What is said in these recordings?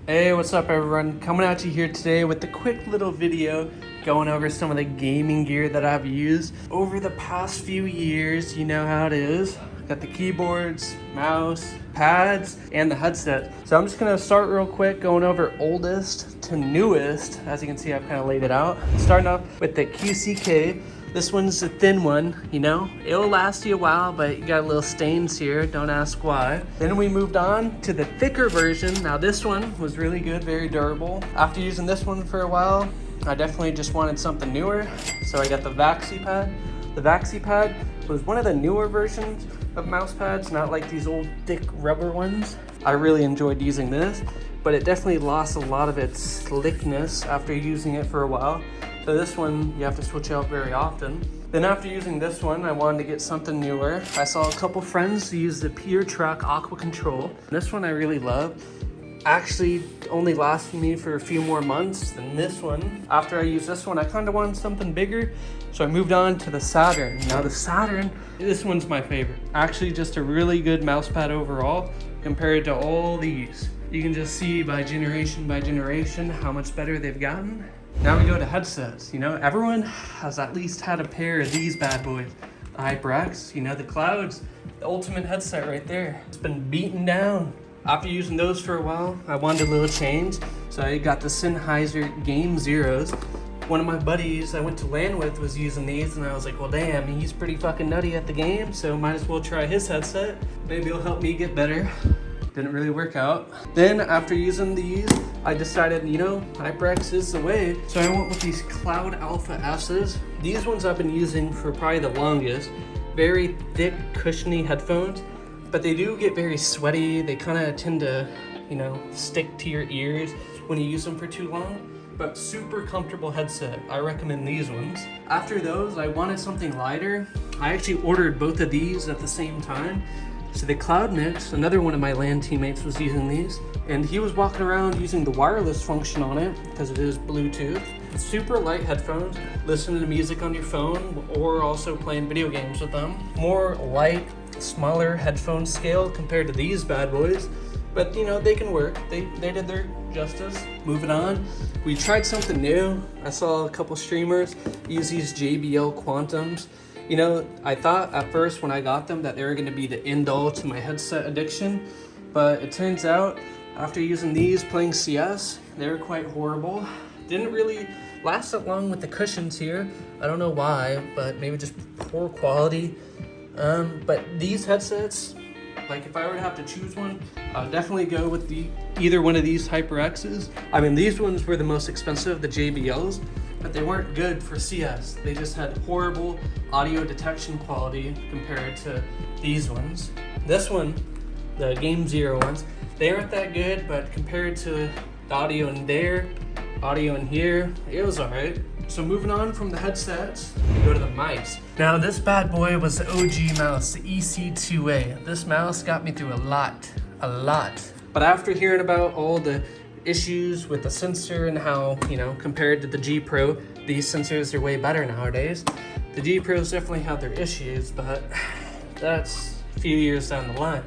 Hey, what's up everyone? Coming at you here today with a quick little video going over some of the gaming gear that I've used over the past few years. You know how it is. Got the keyboards, mouse, pads, and the headset. So I'm just gonna start real quick going over oldest to newest. As you can see, I've kind of laid it out. Starting off with the QCK. This one's a thin one, you know? It'll last you a while, but you got little stains here, don't ask why. Then we moved on to the thicker version. Now this one was really good, very durable. After using this one for a while, I definitely just wanted something newer. So I got the VaxiPad. The VaxiPad was one of the newer versions of mouse pads, not like these old thick rubber ones. I really enjoyed using this, but it definitely lost a lot of its slickness after using it for a while. So this one, you have to switch out very often. Then after using this one, I wanted to get something newer. I saw a couple friends use the PureTrack Aqua Control. This one I really love. Actually only lasted me for a few more months than this one. After I used this one, I kind of wanted something bigger. So I moved on to the Saturn. Now the Saturn, this one's my favorite. Actually just a really good mouse pad overall compared to all these. You can just see by generation how much better they've gotten. Now we go to headsets. You know, everyone has at least had a pair of these bad boys. The HyperX, you know, the Clouds, the ultimate headset right there. It's been beaten down. After using those for a while, I wanted a little change. So I got the Sennheiser Game Zeros. One of my buddies I went to LAN with was using these, and I was like, well damn, he's pretty fucking nutty at the game, so might as well try his headset. Maybe it'll help me get better. Didn't really work out. Then after using these, I decided, you know, HyperX is the way. So I went with these Cloud Alpha S's. These ones I've been using for probably the longest. Very thick, cushiony headphones, but they do get very sweaty. They kind of tend to, you know, stick to your ears when you use them for too long. But super comfortable headset. I recommend these ones. After those, I wanted something lighter. I actually ordered both of these at the same time. So the Cloud Mix, another one of my LAN teammates was using these, and he was walking around using the wireless function on it because it is Bluetooth. Super light headphones, listening to music on your phone or also playing video games with them. More light, smaller headphone scale compared to these bad boys, but you know, they can work. They did their justice. Moving on, we tried something new. I saw a couple streamers use these JBL Quantums. You know, I thought at first when I got them that they were going to be the end all to my headset addiction, but it turns out after using these playing CS, they were quite horrible. Didn't really last that long with the cushions here. I don't know why, but maybe just poor quality. But these headsets, like if I were to have to choose one, I would definitely go with either one of these HyperX's. I mean, these ones were the most expensive, the JBLs, but they weren't good for CS. They just had horrible audio detection quality compared to these ones. This one, the Game Zero ones, they aren't that good, but compared to the audio in there, audio in here, it was all right. So moving on from the headsets, we go to the mice. Now this bad boy was the OG mouse, the EC2A. This mouse got me through a lot. But after hearing about all the issues with the sensor and how, you know, compared to the G Pro, these sensors are way better nowadays. The G Pros definitely have their issues, but that's a few years down the line.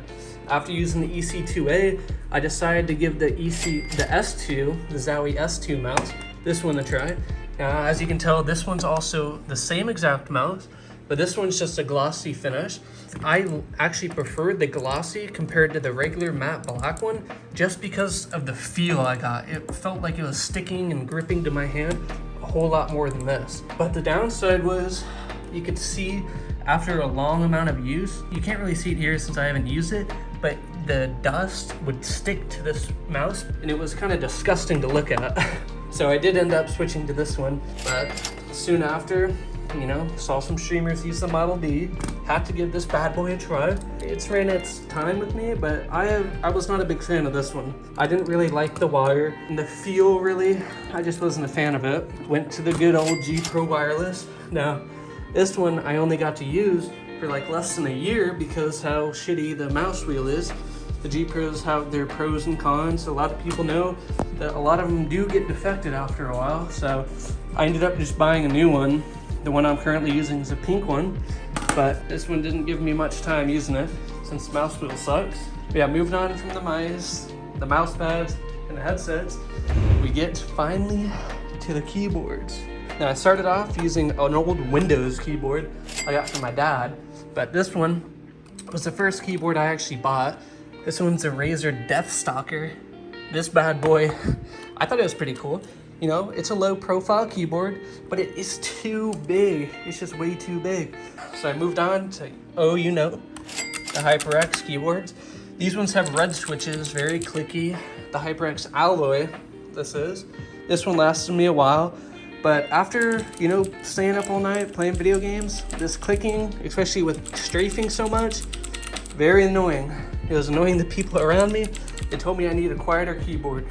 After using the EC2A, I decided to give the S2, the Zowie S2 mouse, this one a try. Now, as you can tell, this one's also the same exact mouse, but this one's just a glossy finish. I actually preferred the glossy compared to the regular matte black one just because of the feel I got. It felt like it was sticking and gripping to my hand a whole lot more than this. But the downside was you could see after a long amount of use, you can't really see it here since I haven't used it, but the dust would stick to this mouse and it was kind of disgusting to look at. So I did end up switching to this one, but soon after, you know, saw some streamers use the Model D, had to give this bad boy a try. It's ran its time with me, but I was not a big fan of this one. I didn't really like the wire and the feel really, I just wasn't a fan of it. Went to the good old G Pro wireless. Now, this one I only got to use for like less than a year because how shitty the mouse wheel is. The G Pros have their pros and cons. A lot of people know that a lot of them do get defected after a while, so I ended up just buying a new one. The one I'm currently using is a pink one, but this one didn't give me much time using it since the mouse wheel sucks. But yeah, moving on from the mice, the mouse pads, and the headsets, we get finally to the keyboards. Now I started off using an old Windows keyboard I got from my dad, but this one was the first keyboard I actually bought. This one's a Razer Deathstalker. This bad boy, I thought it was pretty cool. You know, it's a low profile keyboard, but it is too big. It's just way too big. So I moved on to, the HyperX keyboards. These ones have red switches, very clicky. The HyperX Alloy, this one lasted me a while. But after, staying up all night playing video games, this clicking, especially with strafing so much, very annoying. It was annoying the people around me. They told me I need a quieter keyboard.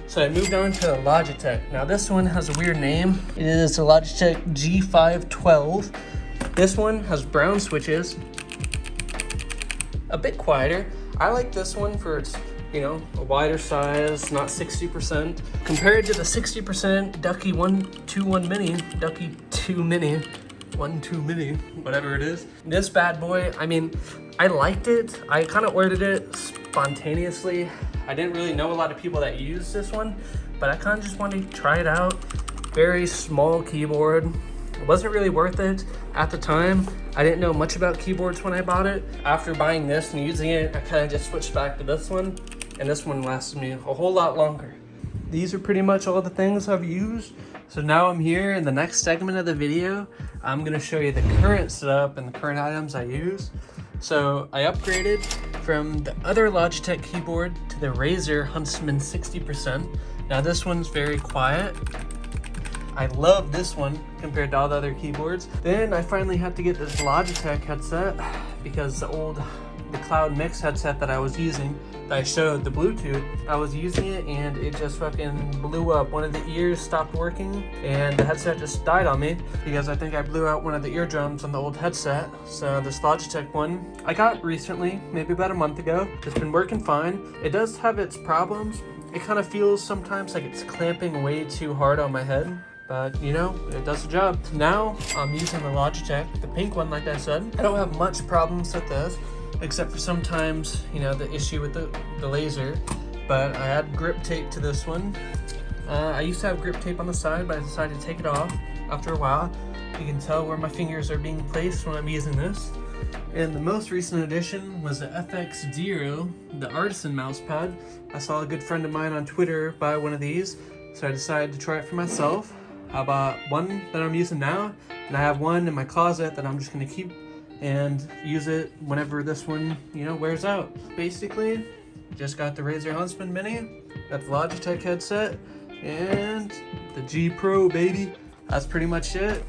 So I moved on to the Logitech. Now this one has a weird name. It is the Logitech G512. This one has brown switches, a bit quieter. I like this one for its, a wider size, not 60%. Compared to the 60% Ducky 121 Mini, Ducky 2 Mini, 1-2 Mini, whatever it is. This bad boy, I liked it. I kind of ordered it spontaneously. I didn't really know a lot of people that use this one, but I kind of just wanted to try it out. Very small keyboard. It wasn't really worth it at the time. I didn't know much about keyboards when I bought it. After buying this and using it, I kind of just switched back to this one, and this one lasted me a whole lot longer. These are pretty much all the things I've used. So now I'm here in the next segment of the video. I'm gonna show you the current setup and the current items I use. So I upgraded from the other Logitech keyboard to the Razer Huntsman 60%. Now this one's very quiet. I love this one compared to all the other keyboards. Then I finally had to get this Logitech headset because the Cloud Mix headset that I was using, that I showed the Bluetooth, I was using it and it just fucking blew up. One of the ears stopped working and the headset just died on me because I think I blew out one of the eardrums on the old headset. So this Logitech one I got recently, maybe about a month ago. It's been working fine. It does have its problems. It kind of feels sometimes like it's clamping way too hard on my head, but it does the job. Now I'm using the Logitech, the pink one like I said. I don't have much problems with this, except for sometimes, the issue with the laser, but I add grip tape to this one. I used to have grip tape on the side, but I decided to take it off after a while. You can tell where my fingers are being placed when I'm using this. And the most recent addition was the FX Zero, the Artisan mouse pad. I saw a good friend of mine on Twitter buy one of these, so I decided to try it for myself. I bought one that I'm using now, and I have one in my closet that I'm just gonna keep and use it whenever this one, wears out. Basically, just got the Razer Huntsman Mini, got the Logitech headset, and the G Pro, baby. That's pretty much it.